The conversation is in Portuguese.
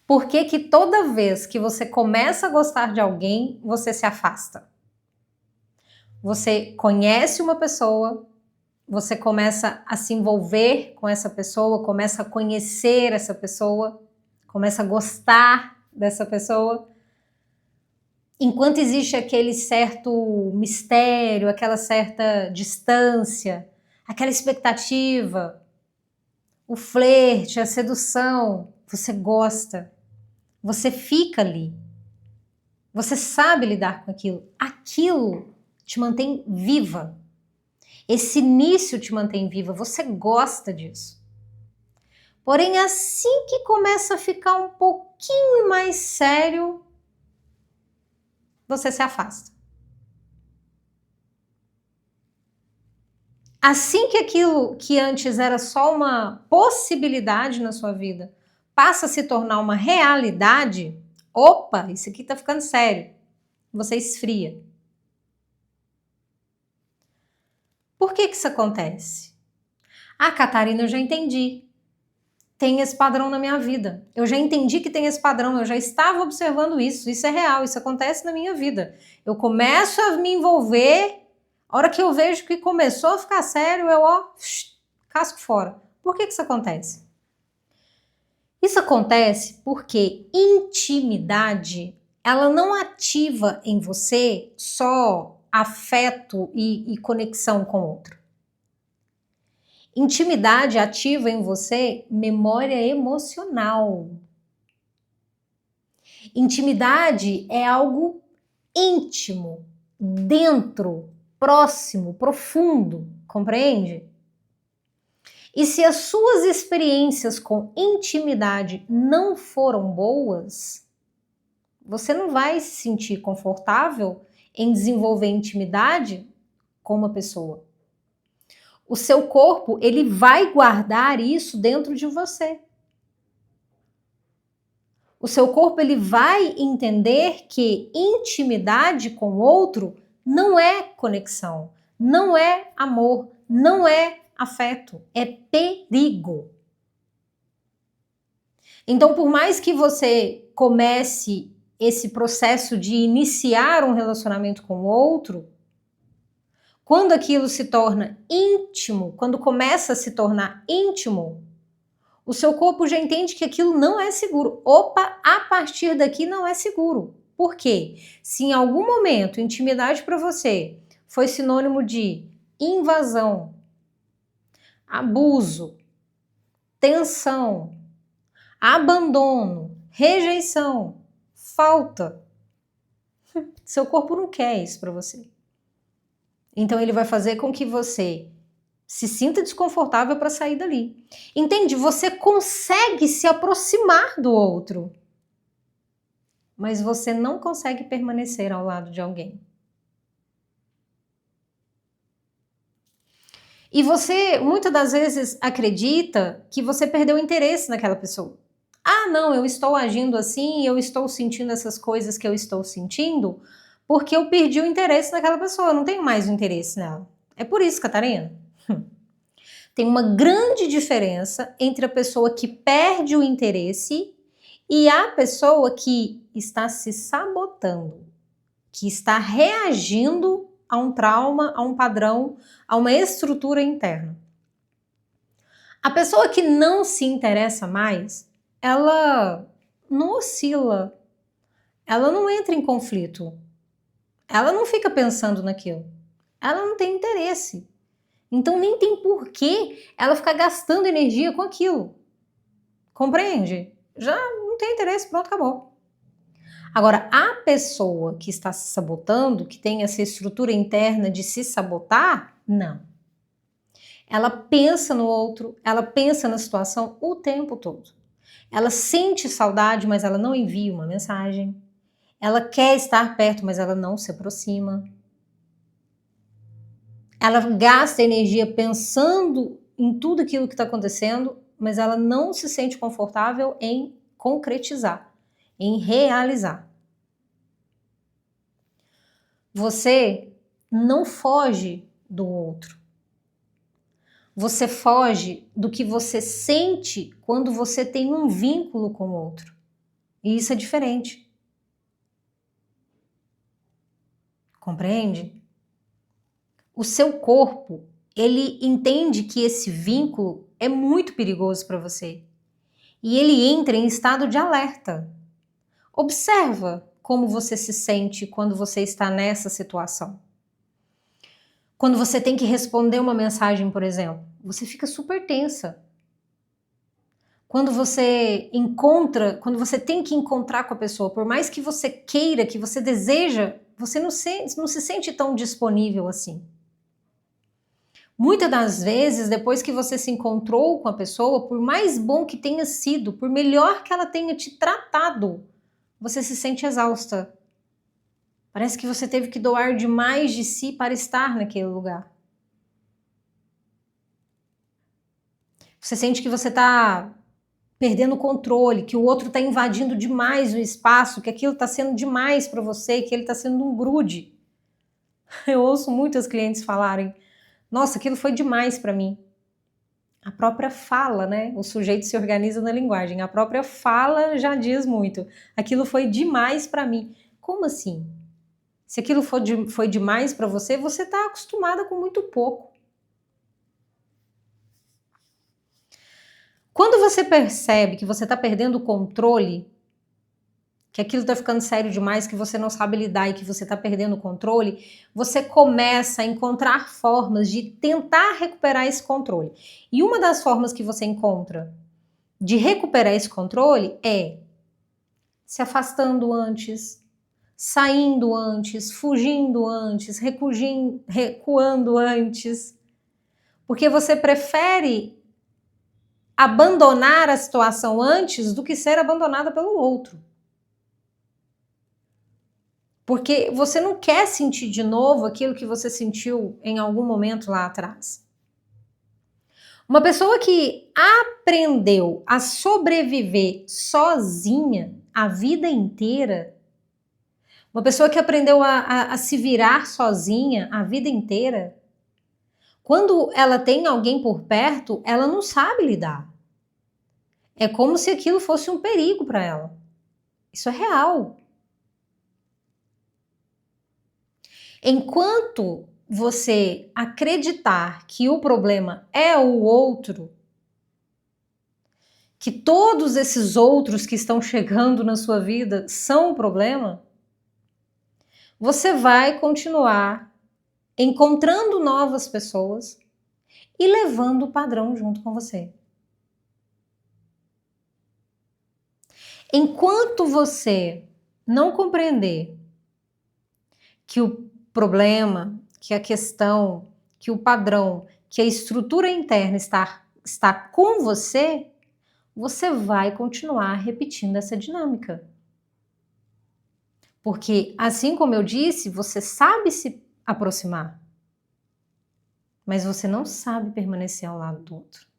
Por que que toda vez que você começa a gostar de alguém, você se afasta? Você conhece uma pessoa, você começa a se envolver com essa pessoa, começa a conhecer essa pessoa, começa a gostar dessa pessoa. Enquanto existe aquele certo mistério, aquela certa distância, aquela expectativa, o flerte, a sedução, você gosta, você fica ali, você sabe lidar com aquilo. Aquilo te mantém viva. Esse início te mantém viva, você gosta disso. Porém, assim que começa a ficar um pouquinho mais sério, você se afasta. Assim que aquilo que antes era só uma possibilidade na sua vida passa a se tornar uma realidade, opa, isso aqui tá ficando sério. Você esfria. Por que que isso acontece? Ah, Catarina, eu já entendi. Tem esse padrão na minha vida. Eu já entendi que tem esse padrão, eu já estava observando isso. Isso é real, isso acontece na minha vida. Eu começo a me envolver, a hora que eu vejo que começou a ficar sério, eu casco fora. Por que que isso acontece? Isso acontece porque intimidade, ela não ativa em você só afeto e conexão com o outro. Intimidade ativa em você memória emocional. Intimidade é algo íntimo, dentro, próximo, profundo, compreende? E se as suas experiências com intimidade não foram boas, você não vai se sentir confortável em desenvolver intimidade com uma pessoa. O seu corpo, ele vai guardar isso dentro de você. O seu corpo, ele vai entender que intimidade com o outro não é conexão, não é amor, não é afeto, é perigo. Então, por mais que você comece esse processo de iniciar um relacionamento com o outro, quando aquilo se torna íntimo, quando começa a se tornar íntimo, o seu corpo já entende que aquilo não é seguro. Opa, a partir daqui não é seguro. Por quê? Se em algum momento intimidade para você foi sinônimo de invasão, abuso, tensão, abandono, rejeição, falta, seu corpo não quer isso para você. Então ele vai fazer com que você se sinta desconfortável para sair dali. Entende? Você consegue se aproximar do outro, mas você não consegue permanecer ao lado de alguém. E você, muitas das vezes, acredita que você perdeu o interesse naquela pessoa. Ah, não, eu estou agindo assim, eu estou sentindo essas coisas que eu estou sentindo, porque eu perdi o interesse naquela pessoa, eu não tenho mais o interesse nela. É por isso, Catarina. Tem uma grande diferença entre a pessoa que perde o interesse e a pessoa que está se sabotando, que está reagindo a um trauma, a um padrão, a uma estrutura interna. A pessoa que não se interessa mais, ela não oscila, ela não entra em conflito, ela não fica pensando naquilo, ela não tem interesse. Então nem tem porquê ela ficar gastando energia com aquilo. Compreende? Já não tem interesse, pronto, acabou. Agora, a pessoa que está se sabotando, que tem essa estrutura interna de se sabotar, não. Ela pensa no outro, ela pensa na situação o tempo todo. Ela sente saudade, mas ela não envia uma mensagem. Ela quer estar perto, mas ela não se aproxima. Ela gasta energia pensando em tudo aquilo que está acontecendo, mas ela não se sente confortável em concretizar, em realizar. Você não foge do outro. Você foge do que você sente quando você tem um vínculo com o outro. E isso é diferente. Compreende? O seu corpo, ele entende que esse vínculo é muito perigoso para você. E ele entra em estado de alerta. Observa como você se sente quando você está nessa situação. Quando você tem que responder uma mensagem, por exemplo, você fica super tensa. Quando você tem que encontrar com a pessoa, por mais que você queira, que você deseja, você não se sente tão disponível assim. Muitas das vezes, depois que você se encontrou com a pessoa, por mais bom que tenha sido, por melhor que ela tenha te tratado, você se sente exausta. Parece que você teve que doar demais de si para estar naquele lugar. Você sente que você está perdendo o controle, que o outro está invadindo demais o espaço, que aquilo está sendo demais para você, que ele está sendo um grude. Eu ouço muitos clientes falarem, nossa, aquilo foi demais para mim. A própria fala, né? O sujeito se organiza na linguagem. A própria fala já diz muito. Aquilo foi demais para mim. Como assim? Se aquilo foi demais para você, você está acostumada com muito pouco. Quando você percebe que você está perdendo o controle, que aquilo está ficando sério demais, que você não sabe lidar e que você está perdendo o controle, você começa a encontrar formas de tentar recuperar esse controle. E uma das formas que você encontra de recuperar esse controle é se afastando antes, saindo antes, fugindo antes, recuando antes. Porque você prefere abandonar a situação antes do que ser abandonada pelo outro. Porque você não quer sentir de novo aquilo que você sentiu em algum momento lá atrás. Uma pessoa que aprendeu a sobreviver sozinha a vida inteira, uma pessoa que aprendeu a se virar sozinha a vida inteira, quando ela tem alguém por perto, ela não sabe lidar. É como se aquilo fosse um perigo para ela. Isso é real. Enquanto você acreditar que o problema é o outro, que todos esses outros que estão chegando na sua vida são o problema, você vai continuar encontrando novas pessoas e levando o padrão junto com você. Enquanto você não compreender que o problema, que a questão, que o padrão, que a estrutura interna está com você, você vai continuar repetindo essa dinâmica. Porque, assim como eu disse, você sabe se aproximar, mas você não sabe permanecer ao lado do outro.